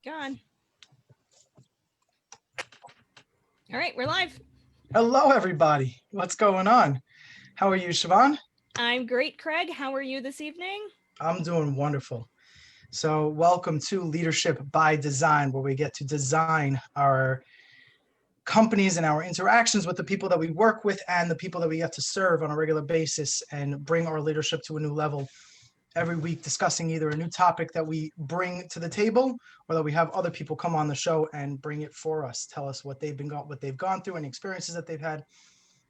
Go on. All right, we're live. Hello, everybody. What's going on? How are you, Siobhan? I'm great, Craig. How are you this evening? I'm doing wonderful. So welcome to Leadership by Design, where we get to design our companies and our interactions with the people that we work with and the people that we get to serve on a regular basis and bring our leadership to a new level. Every week discussing either a new topic that we bring to the table or that we have other people come on the show and bring it for us, tell us what they've gone through and experiences that they've had,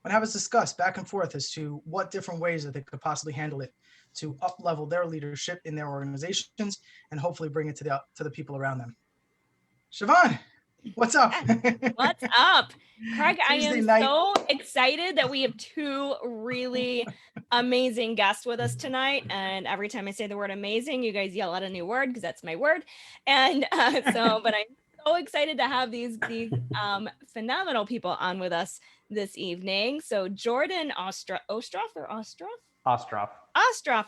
and have us discuss back and forth as to what different ways that they could possibly handle it to up-level their leadership in their organizations and hopefully bring it to the people around them. Siobhan, what's up? What's up? Craig, I Tuesday am night. so excited that we have two really amazing guests with us tonight. And every time I say the word amazing, you guys yell out a new word because that's my word. And but I'm so excited to have these phenomenal people on with us this evening. So Jordan Ostroff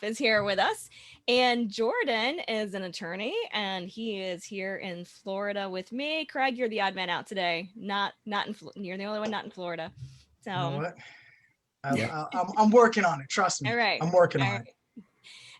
is here with us, and Jordan is an attorney, and he is here in Florida with me. Craig, you're the odd man out today. You're the only one not in Florida. So you know what? I'm working on it. Trust me. All right. I'm working on it.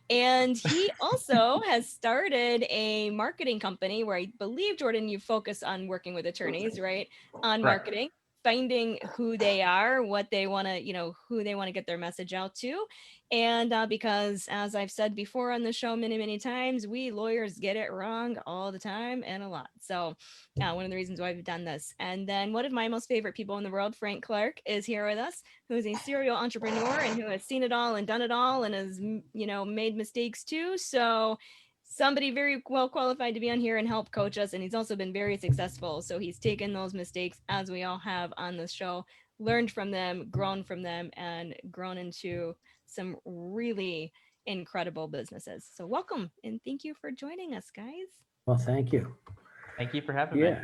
And he also has started a marketing company where I believe, Jordan, you focus on working with attorneys, right? On marketing, finding who they are, what they want to, who they want to get their message out to. And because, as I've said before on the show many, many times, we lawyers get it wrong all the time and a lot. So one of the reasons why we've done this. And then one of my most favorite people in the world, Frank Clark, is here with us, who's a serial entrepreneur and who has seen it all and done it all and has, made mistakes too. So somebody very well qualified to be on here and help coach us. And he's also been very successful. So he's taken those mistakes, as we all have on this show, learned from them, grown from them, and grown into some really incredible businesses. So welcome and thank you for joining us, guys. Well, thank you. Thank you for having me.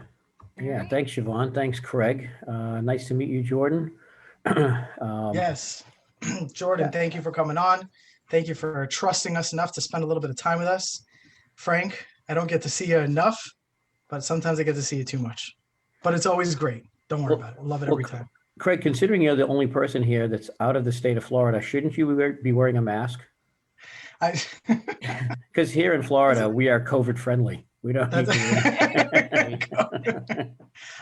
Yeah. Right. Thanks, Siobhan. Thanks, Craig. Nice to meet you, Jordan. Yes. Jordan, thank you for coming on. Thank you for trusting us enough to spend a little bit of time with us. Frank, I don't get to see you enough, but sometimes I get to see you too much. But it's always great. Don't worry about it. I love it every time. Craig, considering you're the only person here that's out of the state of Florida, shouldn't you be wearing a mask? Because here in Florida, we are COVID friendly. We don't need to.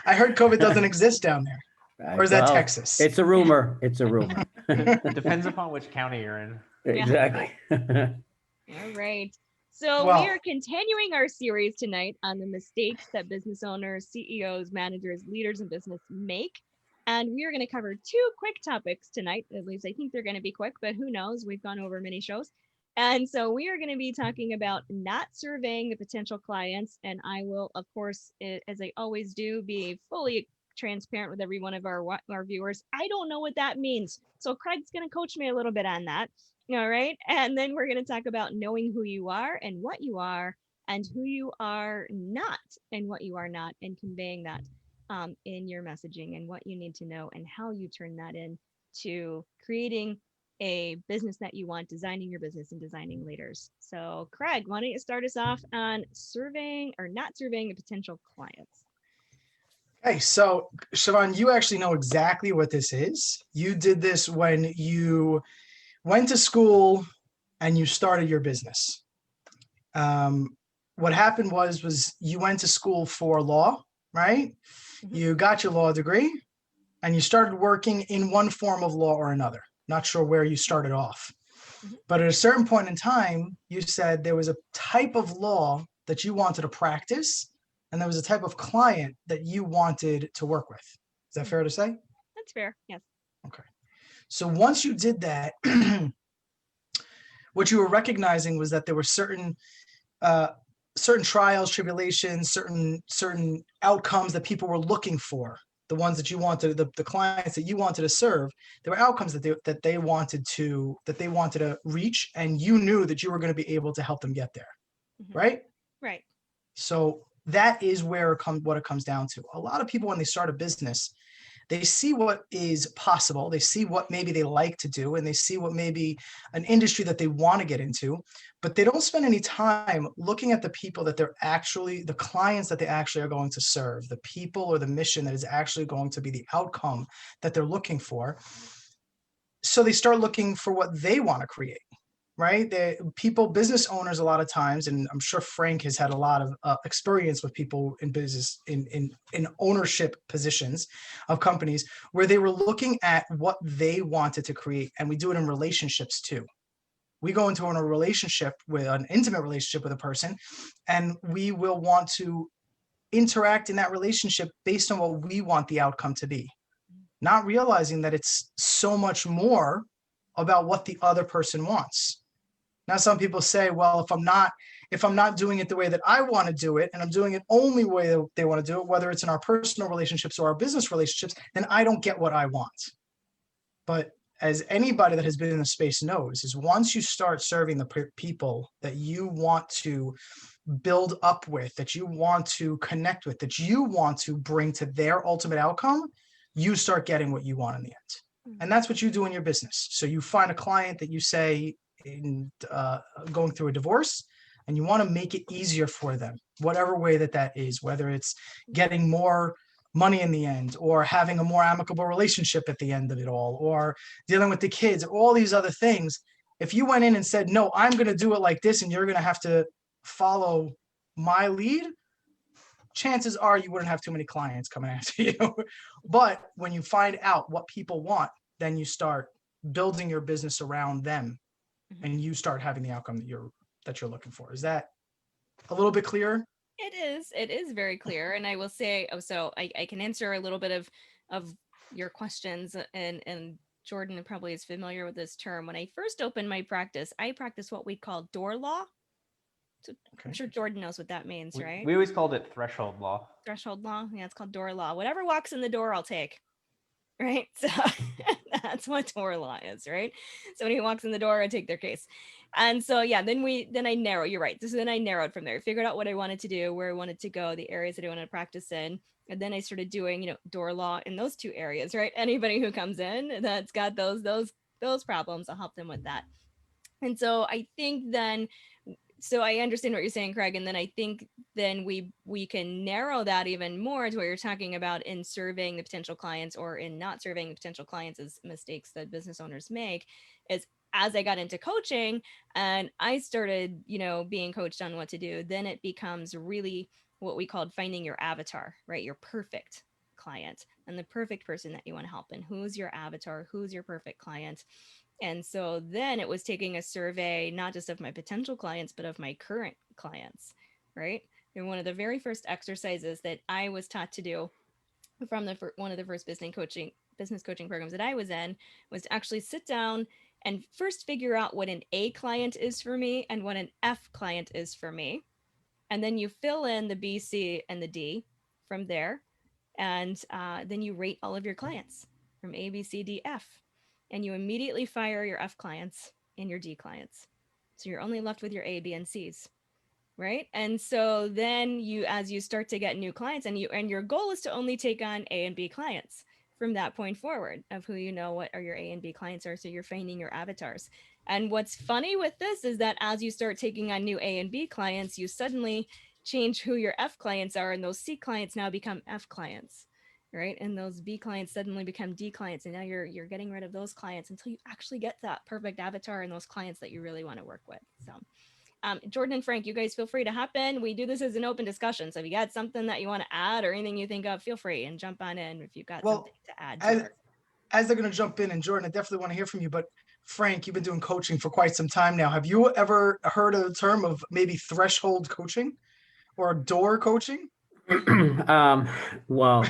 I heard COVID doesn't exist down there. Or is that Texas? It's a rumor. It's a rumor. It depends upon which county you're in. Exactly. All right. So we are continuing our series tonight on the mistakes that business owners, CEOs, managers, leaders in business make. And we are going to cover two quick topics tonight. At least I think they're going to be quick, but who knows? We've gone over many shows. And so we are going to be talking about not surveying the potential clients. And I will, of course, as I always do, be fully transparent with every one of our viewers. I don't know what that means. So Craig's going to coach me a little bit on that. All right. And then we're going to talk about knowing who you are and what you are and who you are not and what you are not, and conveying that in your messaging and what you need to know and how you turn that into creating a business that you want, designing your business and designing leaders. So Craig, why don't you start us off on surveying or not surveying the potential clients? Okay, so Siobhan, you actually know exactly what this is. You did this when you went to school and you started your business. What happened was you went to school for law, right? Mm-hmm. You got your law degree and you started working in one form of law or another. Not sure where you started off. Mm-hmm. But at a certain point in time, you said there was a type of law that you wanted to practice and there was a type of client that you wanted to work with. Is that fair to say? That's fair, yes. Okay. So once you did that, what you were recognizing was that there were certain trials, tribulations, certain outcomes that people were looking for. The ones that you wanted, the clients that you wanted to serve, there were outcomes that they wanted to reach, and you knew that you were going to be able to help them get there, mm-hmm. Right? Right. So that is what it comes down to. A lot of people, when they start a business, They see what is possible. They see what maybe they like to do, and they see what maybe an industry that they want to get into, but they don't spend any time looking at the people that they're actually, the clients that they actually are going to serve, the people or the mission that is actually going to be the outcome that they're looking for. So they start looking for what they want to create, right? Business owners, a lot of times, and I'm sure Frank has had a lot of experience with people in business, in ownership positions of companies, where they were looking at what they wanted to create. And we do it in relationships too. We go into a relationship, with an intimate relationship with a person, and we will want to interact in that relationship based on what we want the outcome to be, not realizing that it's so much more about what the other person wants. Now, some people say, well, if I'm not doing it the way that I want to do it, and I'm doing it only the way that they want to do it, whether it's in our personal relationships or our business relationships, then I don't get what I want. But as anybody that has been in the space knows, is once you start serving the people that you want to build up with, that you want to connect with, that you want to bring to their ultimate outcome, you start getting what you want in the end. And that's what you do in your business. So you find a client that you say going through a divorce, and you want to make it easier for them, whatever way that is, whether it's getting more money in the end, or having a more amicable relationship at the end of it all, or dealing with the kids, all these other things. If you went in and said, no, I'm going to do it like this, and you're going to have to follow my lead, chances are you wouldn't have too many clients coming after you. But when you find out what people want, then you start building your business around them, and you start having the outcome that you're looking for. Is that a little bit clearer? It is very clear. And I will say, so I can answer a little bit of your questions, and Jordan probably is familiar with this term. When I first opened my practice, I practiced what we call door law. So okay. I'm sure Jordan knows what that means, right? We always called it threshold law. Threshold law? Yeah, it's called door law. Whatever walks in the door, I'll take. Right? So that's what door law is, right? Somebody who walks in the door, I take their case. And so, yeah, then I narrow, you're right. So then I narrowed from there, figured out what I wanted to do, where I wanted to go, the areas that I wanted to practice in. And then I started doing, door law in those two areas, right? Anybody who comes in that's got those problems, I'll help them with that. And so I think then, so I understand what you're saying, Craig. And then I think then we can narrow that even more to what you're talking about in serving the potential clients, or in not serving the potential clients, as mistakes that business owners make. Is as I got into coaching and I started, being coached on what to do, then it becomes really what we called finding your avatar, right? Your perfect client and the perfect person that you want to help. And who's your avatar? Who's your perfect client? And so then it was taking a survey, not just of my potential clients, but of my current clients, right? And one of the very first exercises that I was taught to do from one of the first business coaching programs that I was in was to actually sit down and first figure out what an A client is for me and what an F client is for me. And then you fill in the B, C, and the D from there. And then you rate all of your clients from A, B, C, D, F. And you immediately fire your F clients and your D clients. So you're only left with your A, B, and C's, right? And so then as you start to get new clients, and your goal is to only take on A and B clients from that point forward, of who what are your A and B clients are. So you're finding your avatars. And what's funny with this is that as you start taking on new A and B clients, you suddenly change who your F clients are, and those C clients now become F clients. Right. And those B clients suddenly become D clients. And now you're getting rid of those clients until you actually get that perfect avatar and those clients that you really want to work with. So Jordan and Frank, you guys feel free to hop in. We do this as an open discussion. So if you got something that you want to add or anything you think of, feel free and jump on in if you've got something to add. As they're going to jump in, and Jordan, I definitely want to hear from you. But Frank, you've been doing coaching for quite some time now. Have you ever heard of the term of maybe threshold coaching or door coaching? Well,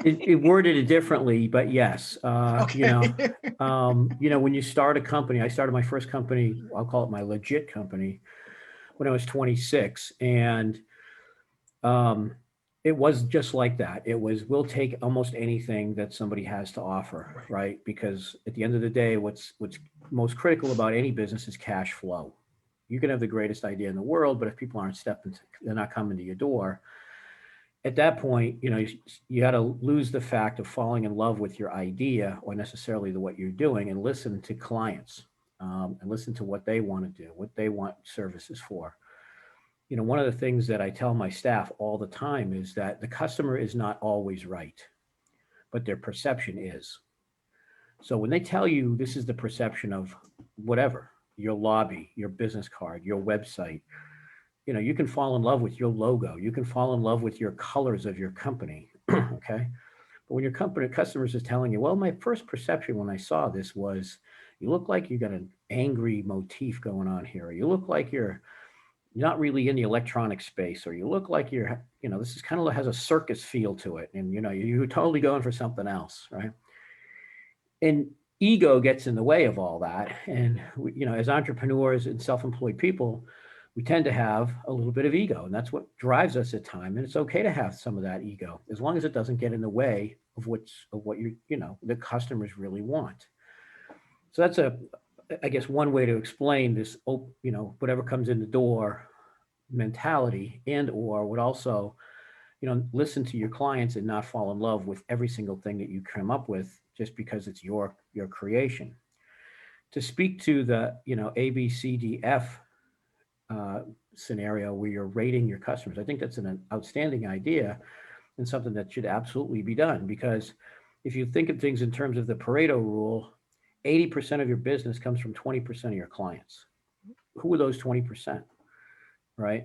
it worded it differently, but yes. Okay. When you start a company, I started my first company, I'll call it my legit company, when I was 26. And it was just like that. It was, we'll take almost anything that somebody has to offer, right? Because at the end of the day, what's most critical about any business is cash flow. You can have the greatest idea in the world, but if people aren't they're not coming to your door, at that point, you got to lose the fact of falling in love with your idea or necessarily what you're doing, and listen to clients, and listen to what they want to do, what they want services for. One of the things that I tell my staff all the time is that the customer is not always right, but their perception is. So when they tell you this is the perception of whatever, your lobby, your business card, your website, you can fall in love with your logo. You can fall in love with your colors of your company. Okay. But when your customers is telling you, well, my first perception when I saw this was, you look like you got an angry motif going on here. You look like you're not really in the electronic space, or you look like you're, this is kind of has a circus feel to it. And, you're totally going for something else. Right. And ego gets in the way of all that. And, as entrepreneurs and self-employed people, we tend to have a little bit of ego, and that's what drives us at time. And it's okay to have some of that ego, as long as it doesn't get in the way of what the customers really want. So that's I guess one way to explain this, whatever comes in the door mentality, and or would also, listen to your clients and not fall in love with every single thing that you come up with just because it's your creation. To speak to the, A, B, C, D, F scenario where you're rating your customers, I think that's an outstanding idea and something that should absolutely be done, because if you think of things in terms of the Pareto rule, 80% of your business comes from 20% of your clients. Who are those 20%? Right?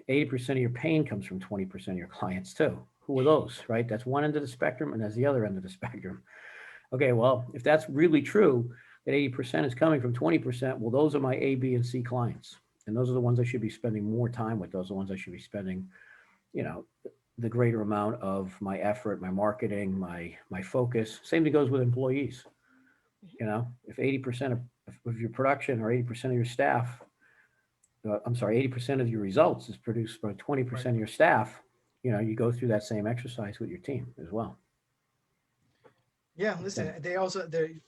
80% of your pain comes from 20% of your clients too. Who are those? Right? That's one end of the spectrum, and that's the other end of the spectrum. Okay, well, if that's really true, that 80% is coming from 20%, well, those are my A, B, and C clients. And those are the ones I should be spending more time with. Those are the ones I should be spending, the greater amount of my effort, my marketing, my focus. Same thing goes with employees. If 80% of your production or 80% of your staff, 80% of your results is produced by 20% of your staff, you go through that same exercise with your team as well. Yeah, listen,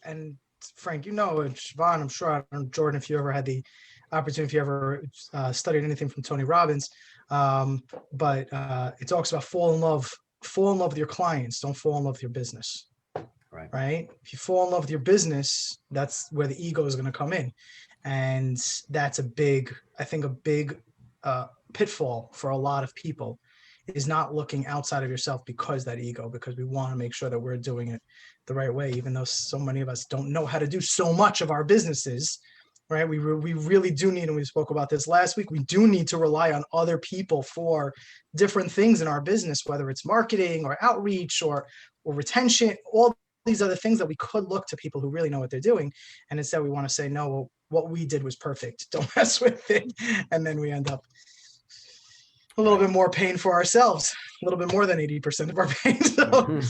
and Frank, and Siobhan, I'm sure, I don't know, Jordan, if you ever had the opportunity, if you ever studied anything from Tony Robbins, but it talks about fall in love with your clients, don't fall in love with your business. Right? If you fall in love with your business, that's where the ego is going to come in. And that's a big pitfall for a lot of people, is not looking outside of yourself because we want to make sure that we're doing it the right way, even though so many of us don't know how to do so much of our businesses, right? We really do need, and we spoke about this last week, we do need to rely on other people for different things in our business, whether it's marketing or outreach or retention, all these other things that we could look to people who really know what they're doing. And instead we want to say, no, well, what we did was perfect, don't mess with it. And then we end up a little bit more pain for ourselves, a little bit more than 80% of our pain. So,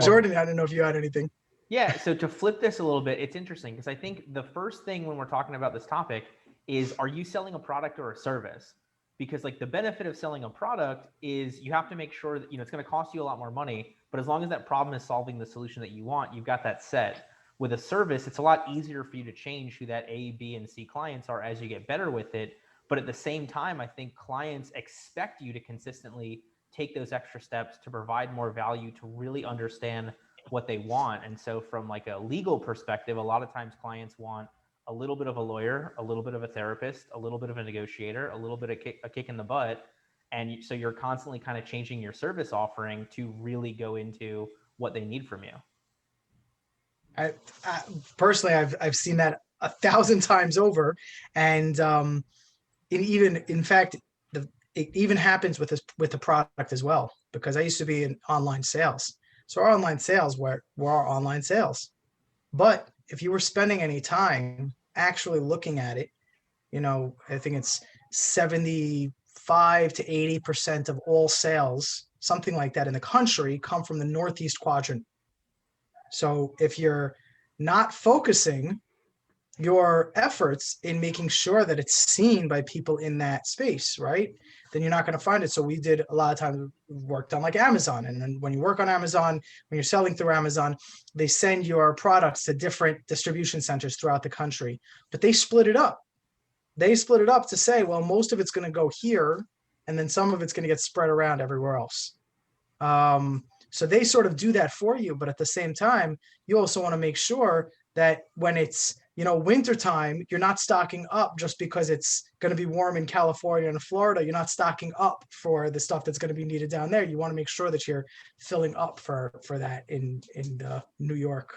Jordan, I don't know if you had anything. Yeah, so to flip this a little bit, it's interesting because I think the first thing when we're talking about this topic is, are you selling a product or a service? Because the benefit of selling a product is you have to make sure that, it's going to cost you a lot more money, but as long as that problem is solving the solution that you want, you've got that set. With a service, it's a lot easier for you to change who that A, B, and C clients are as you get better with it. But at the same time, I think clients expect you to consistently take those extra steps to provide more value, to really understand what they want. And so from a legal perspective, a lot of times clients want a little bit of a lawyer, a little bit of a therapist, a little bit of a negotiator, a little bit of a kick in the butt. And so you're constantly kind of changing your service offering to really go into what they need from you. I personally, I've seen that 1,000 times over. And it even happens with the product as well, because I used to be in online sales. So our online sales were our online sales. But if you were spending any time actually looking at it, I think it's 75 to 80% of all sales, something like that in the country, come from the Northeast quadrant. So if you're not focusing your efforts in making sure that it's seen by people in that space, right, then you're not going to find it. So we did a lot of times worked on Amazon. And then when you work on Amazon, when you're selling through Amazon, they send your products to different distribution centers throughout the country, but they split it up. They split it up to say, well, most of it's going to go here, and then some of it's going to get spread around everywhere else. So they sort of do that for you, but at the same time, you also want to make sure that when it's, wintertime, you're not stocking up just because it's going to be warm in California and Florida. You're not stocking up for the stuff that's going to be needed down there. You want to make sure that you're filling up for that in New York,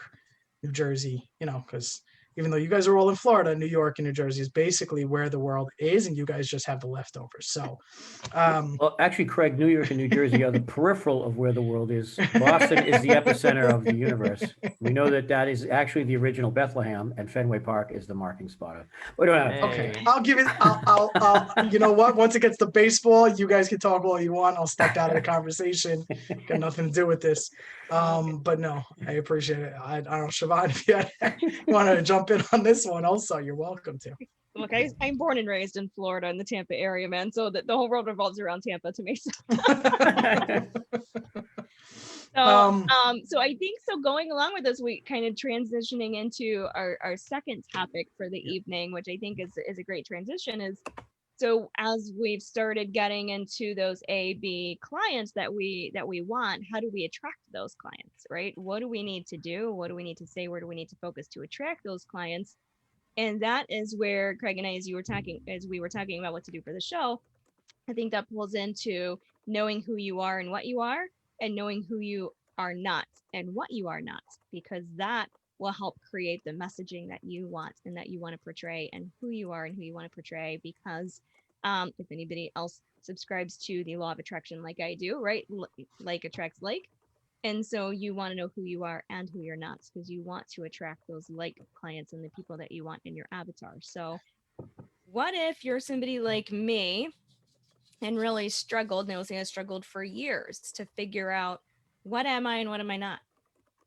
New Jersey, because even though you guys are all in Florida, New York and New Jersey is basically where the world is, and you guys just have the leftovers. So, Well, actually, Craig, New York and New Jersey are the peripheral of where the world is. Boston is the epicenter of the universe. We know that is actually the original Bethlehem, and Fenway Park is the marking spot of. We don't have. okay, I'll give it. I'll. You know what? Once it gets to baseball, you guys can talk all you want. I'll step out of the conversation. Got nothing to do with this. But no, I appreciate it. I don't know, Siobhan, if you want to jump in on this one, also, you're welcome to. Look, I'm born and raised in Florida in the Tampa area, man. So the whole world revolves around Tampa to me. So, so I think so. Going along with this, we kind of transitioning into our second topic for the evening, which I think is a great transition. Is so as we've started getting into those A/B clients that we want, how do we attract those clients, right? What do we need to do? What do we need to say? Where do we need to focus to attract those clients? And that is where Craig and I, as we were talking about what to do for the show, I think that pulls into knowing who you are and what you are, and knowing who you are not and what you are not, because that will help create the messaging that you want and that you want to portray, and who you are and who you want to portray. Because if anybody else subscribes to the law of attraction like I do, right? Like attracts like. And so you want to know who you are and who you're not, because you want to attract those like clients and the people that you want in your avatar. So what if you're somebody like me and really struggled, and I was saying I struggled for years to figure out, what am I and what am I not?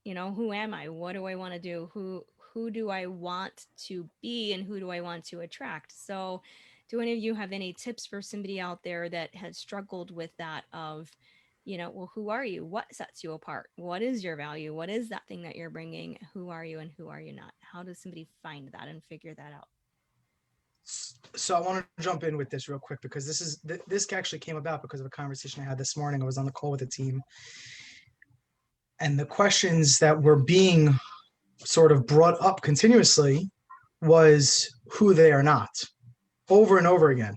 Who am I? What do I want to do? Who do I want to be, and who do I want to attract? So do any of you have any tips for somebody out there that has struggled with that of, well, who are you? What sets you apart? What is your value? What is that thing that you're bringing? Who are you and who are you not? How does somebody find that and figure that out? So I want to jump in with this real quick, because this actually came about because of a conversation I had this morning. I was on the call with the team, and the questions that were being sort of brought up continuously was who they are not, over and over again.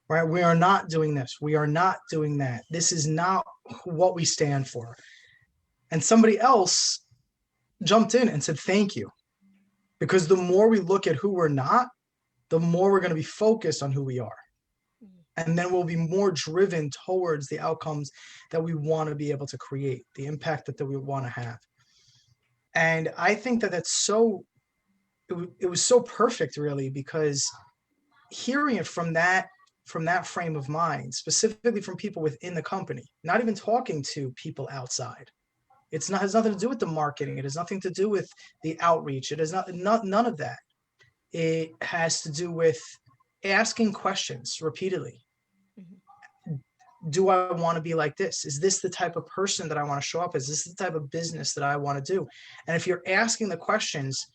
Right? We are not doing this. We are not doing that. This is not what we stand for. And somebody else jumped in and said, thank you. Because the more we look at who we're not, the more we're going to be focused on who we are. And then we'll be more driven towards the outcomes that we want to be able to create, the impact that we want to have. And I think that that's it was so perfect, really, because hearing it from that frame of mind, specifically from people within the company, not even talking to people outside. Has nothing to do with the marketing. It has nothing to do with the outreach. It is none of that. It has to do with asking questions repeatedly. Mm-hmm. Do I want to be like this? Is this the type of person that I want to show up as? Is this the type of business that I want to do? And if you're asking the questions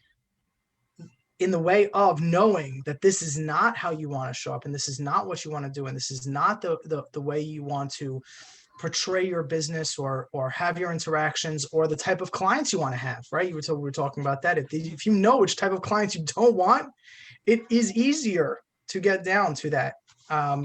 in the way of knowing that this is not how you want to show up, and this is not what you want to do, and this is not the way you want to portray your business or have your interactions, or the type of clients you want to have, right? We were talking about that. If you know which type of clients you don't want, it is easier to get down to that.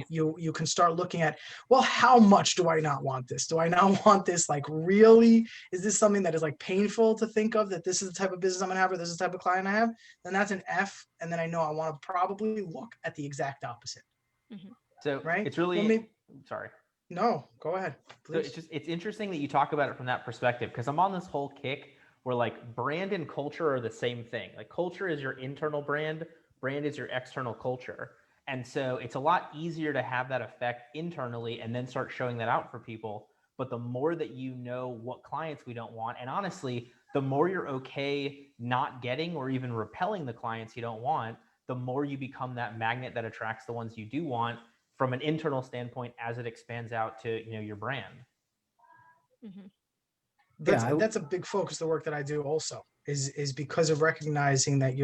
You can start looking at, well, how much do I not want this? Do I not want this? Like, really? Is this something that is like painful to think of, that this is the type of business I'm gonna have, or this is the type of client I have? Then that's an F. And then I know I want to probably look at the exact opposite. Mm-hmm. So right? It's really, well, sorry. No, go ahead, please. So it's interesting that you talk about it from that perspective, because I'm on this whole kick where like brand and culture are the same thing. Like culture is your internal brand is your external culture. And so it's a lot easier to have that effect internally and then start showing that out for people. But the more that you know what clients we don't want, and honestly, the more you're okay not getting or even repelling the clients you don't want, the more you become that magnet that attracts the ones you do want from an internal standpoint as it expands out to, your brand. Mm-hmm. That's a big focus of the work that I do also, is because of recognizing that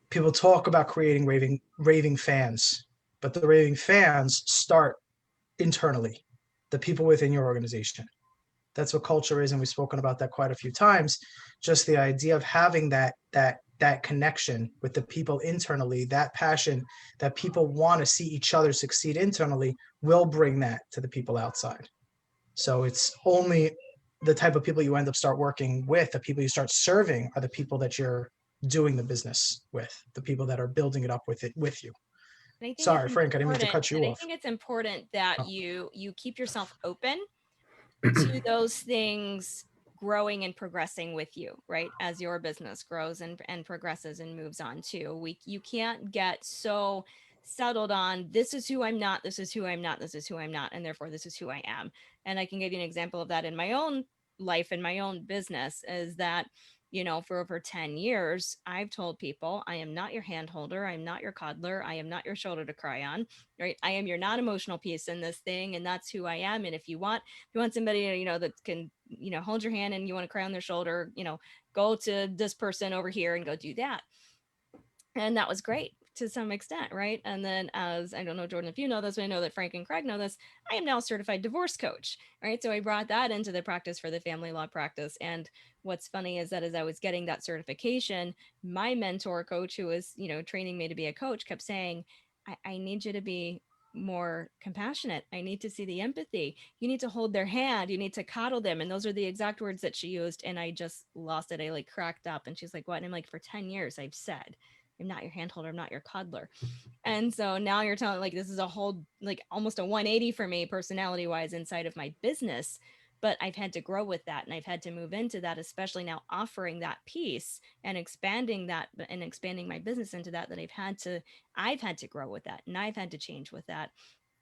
people talk about creating raving fans, but the raving fans start internally. the people within your organization. That's what culture is, and we've spoken about that quite a few times. Just the idea of having that connection with the people internally, that passion that people want to see each other succeed internally, will bring that to the people outside. So it's only the type of people you end up start working with, the people you start serving are the people that you're doing the business with, the people that are building it up with you. And I think Sorry, it's Frank, I didn't mean to important, cut you and I off. think it's important that Oh. you keep yourself open to those things growing and progressing with you, right? As your business grows and progresses and moves on too. You can't get so settled on this is who I'm not, this is who I'm not, this is who I'm not, and therefore this is who I am. And I can give you an example of that in my own life and my own business is that, you know, for over 10 years, I've told people, I am not your hand holder. I'm not your coddler. I am not your shoulder to cry on, right? I am your non-emotional piece in this thing. And that's who I am. And if you want somebody, you know, that can, you know, hold your hand and you want to cry on their shoulder, you know, go to this person over here and go do that. And that was great to some extent, right? And then, as I don't know, Jordan, if you know this, but I know that Frank and Craig know this, I am now a certified divorce coach, right? So I brought that into the practice for the family law practice. And what's funny is that as I was getting that certification, my mentor coach, who was, you know, training me to be a coach, kept saying, I need you to be more compassionate. I need to see the empathy. You need to hold their hand. You need to coddle them. And those are the exact words that she used. And I just lost it. I like cracked up and she's like, what? And I'm like, for 10 years, I've said, I'm not your handholder, I'm not your coddler. And so now you're telling like this is a whole like almost a 180 for me personality wise inside of my business. But I've had to grow with that and I've had to move into that, especially now offering that piece and expanding that and expanding my business into that I've had to grow with that and I've had to change with that.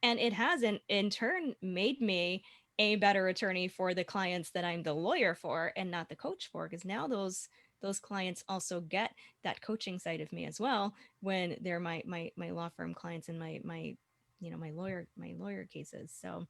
And it has in turn made me a better attorney for the clients that I'm the lawyer for and not the coach for, because now those clients also get that coaching side of me as well when they're my law firm clients and my you know my lawyer cases. So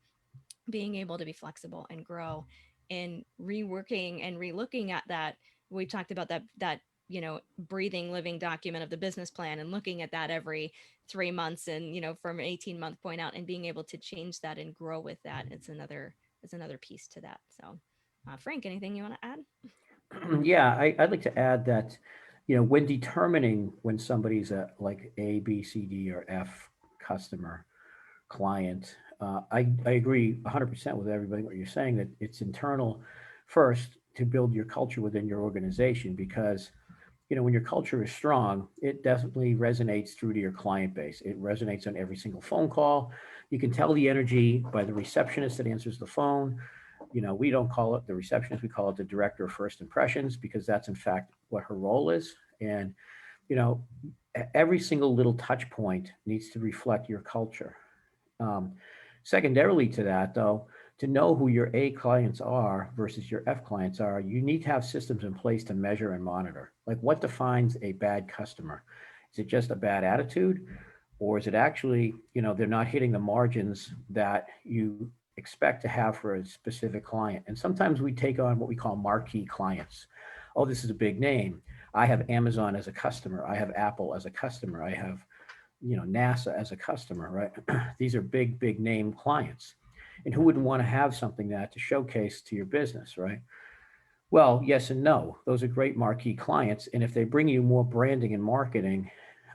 being able to be flexible and grow in reworking and relooking at that, we talked about that you know breathing living document of the business plan and looking at that every 3 months and you know from an 18-month point out and being able to change that and grow with that, it's another piece to that. So Frank, anything you want to add? Yeah, I'd like to add that, you know, when determining when somebody's a like A, B, C, D, or F customer, client, I agree 100% with everybody what you're saying, that it's internal first to build your culture within your organization, because you know when your culture is strong, it definitely resonates through to your client base. It resonates on every single phone call. You can tell the energy by the receptionist that answers the phone. You know, we don't call it the receptionist, we call it the director of first impressions, because that's in fact what her role is. And you know, every single little touch point needs to reflect your culture. um, Secondarily to that, though, to know who your A clients are versus your F clients are, you need to have systems in place to measure and monitor. Like, what defines a bad customer? Is it just a bad attitude? Or is it actually, you know, they're not hitting the margins that you expect to have for a specific client? And sometimes we take on what we call marquee clients. Oh, this is a big name. I have Amazon as a customer. I have Apple as a customer. I have, you know, NASA as a customer, right? These are big name clients. And who wouldn't want to have something that to showcase to your business, right? Well, yes and no. Those are great marquee clients. And if they bring you more branding and marketing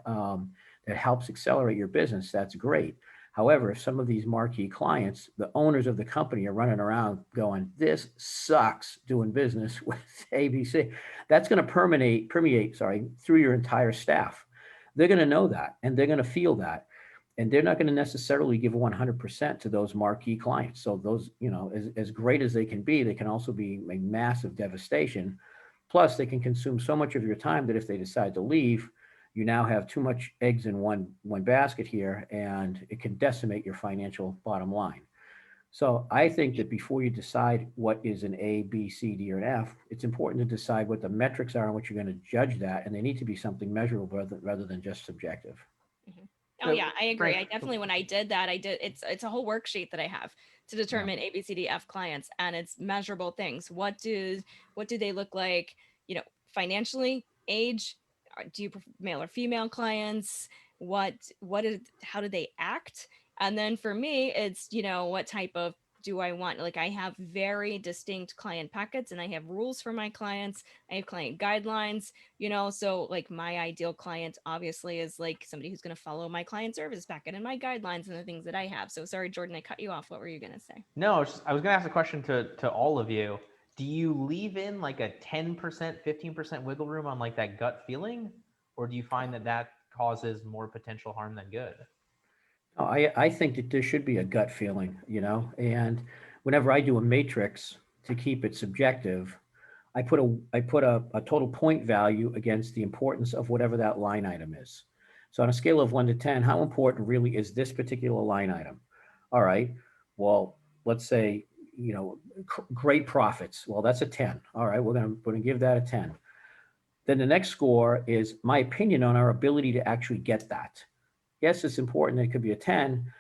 that helps accelerate your business, that's great. However, if some of these marquee clients, the owners of the company, are running around going, this sucks doing business with ABC, that's going to permeate, through your entire staff. They're going to know that and they're going to feel that. And they're not going to necessarily give 100% to those marquee clients. So those, you know, as great as they can be, they can also be a massive devastation. Plus, they can consume so much of your time that if they decide to leave, you now have too much eggs in one basket here, and it can decimate your financial bottom line. So I think that before you decide what is an A, B, C, D, or an F, it's important to decide what the metrics are and what you're going to judge that, and they need to be something measurable rather than just subjective. Mhm. Oh So, yeah, I agree. Frank, I definitely when I did that, I did it's a whole worksheet that I have to Yeah. determine ABCDF clients and it's measurable things. What do they look like, you know, financially, age, do you prefer male or female clients? What is how do they act? And then for me, it's, you know, what type of do I want? Like I have very distinct client packets and I have rules for my clients. I have client guidelines, you know, so like my ideal client obviously is like somebody who's going to follow my client service packet and my guidelines and the things that I have. So sorry, Jordan, I cut you off. What were you going to say? No, I was going to ask a question to all of you. Do you leave in like a 10%, 15% wiggle room on like that gut feeling? Or do you find that that causes more potential harm than good? Oh, I think that there should be a gut feeling, you know, and whenever I do a matrix to keep it subjective, I put a total point value against the importance of whatever that line item is. So on a scale of 1 to 10, how important really is this particular line item? All right, well, let's say, you know, great profits. Well, that's a 10. All right, we're going to give that a 10. Then the next score is my opinion on our ability to actually get that. Yes, it's important. It could be a 10,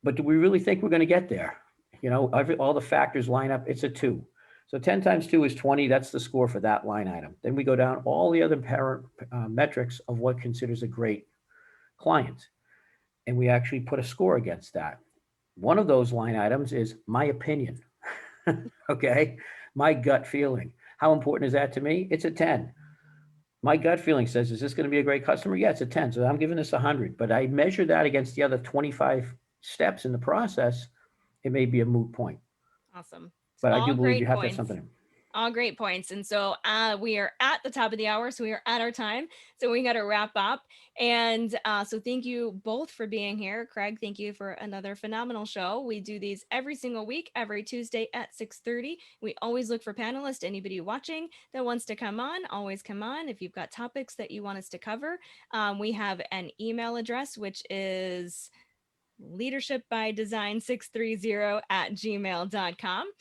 but do we really think we're going to get there? You know, all the factors line up. It's a 2. So 10 times 2 is 20. That's the score for that line item. Then we go down all the other metrics of what considers a great client. And we actually put a score against that. One of those line items is my opinion. Okay. My gut feeling. How important is that to me? It's a 10. My gut feeling says, is this going to be a great customer? Yeah, it's a 10. So I'm giving this 100, but I measure that against the other 25 steps in the process. It may be a moot point. Awesome. But I do believe great you have to have points. something. All great points. And so we are at the top of the hour. So we are at our time. So we got to wrap up. And so thank you both for being here. Craig, thank you for another phenomenal show. We do these every single week, every Tuesday at 6:30. We always look for panelists. Anybody watching that wants to come on, always come on. If you've got topics that you want us to cover, we have an email address, which is leadershipbydesign630@gmail.com.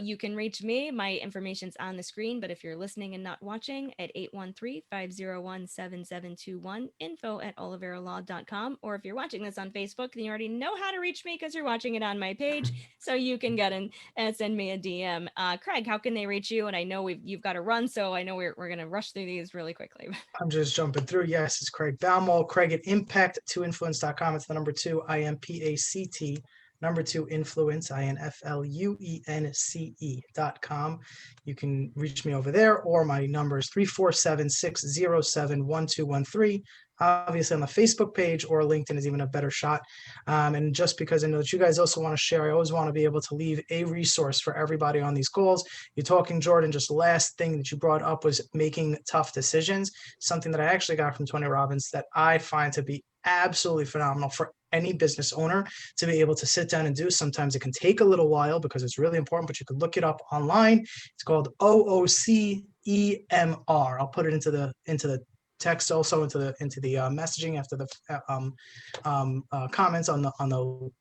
You can reach me. My information's on the screen, but if you're listening and not watching, at 813-501-7721, info@oliveralaw.com. Or if you're watching this on Facebook, then you already know how to reach me because you're watching it on my page. So you can get in and send me a DM. Craig, how can they reach you? And I know you've got to run, so I know we're going to rush through these really quickly. I'm just jumping through. Yes, it's Craig Baumol. Craig at impact2influence.com. It's the number 2, IMPACT. Number 2, influence, INFLUENCE.com. You can reach me over there, or my number is 347-607-1213. Obviously on the Facebook page, or LinkedIn is even a better shot. And just because I know that you guys also want to share, I always want to be able to leave a resource for everybody on these calls. You're talking, Jordan, just the last thing that you brought up was making tough decisions, something that I actually got from Tony Robbins that I find to be absolutely phenomenal for any business owner to be able to sit down and do. Sometimes it can take a little while because it's really important, but you can look it up online. It's called OOCEMR. I'll put it into the text, also into the messaging after the comments on the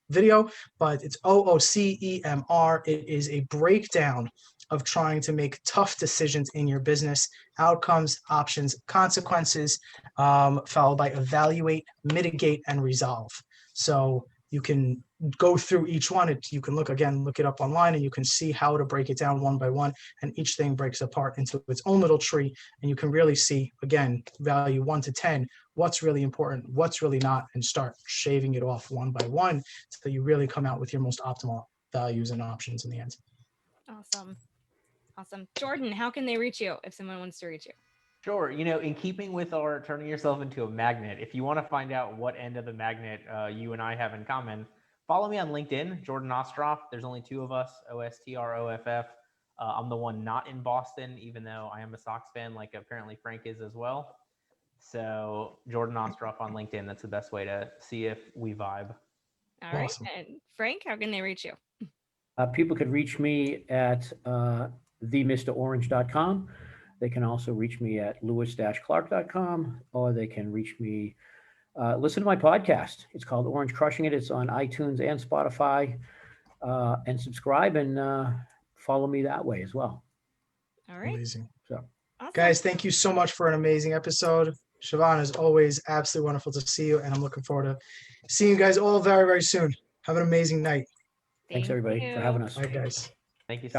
video, but it's OOCEMR. It is a breakdown of trying to make tough decisions in your business: outcomes, options, consequences, followed by evaluate, mitigate, and resolve. So you can go through each one. You can look it up online, and you can see how to break it down one by one. And each thing breaks apart into its own little tree. And you can really see, again, value 1 to 10, what's really important, what's really not, and start shaving it off one by one so you really come out with your most optimal values and options in the end. Awesome. Jordan, how can they reach you if someone wants to reach you? Sure. You know, in keeping with our turning yourself into a magnet, if you want to find out what end of the magnet you and I have in common, follow me on LinkedIn, Jordan Ostroff. There's only 2 of us, OSTROFF. I'm the one not in Boston, even though I am a Sox fan, like apparently Frank is as well. So Jordan Ostroff on LinkedIn, that's the best way to see if we vibe. All right. And Frank, how can they reach you? People could reach me at themrorange.com. They can also reach me at lewis-clark.com, or they can reach me, listen to my podcast. It's called Orange Crushing It. It's on iTunes and Spotify, and subscribe and follow me that way as well. All right. Amazing. So, awesome. Guys, thank you so much for an amazing episode. Siobhan, is always absolutely wonderful to see you, and I'm looking forward to seeing you guys all very, very soon. Have an amazing night. thanks everybody for having us. Bye, guys. Thank you so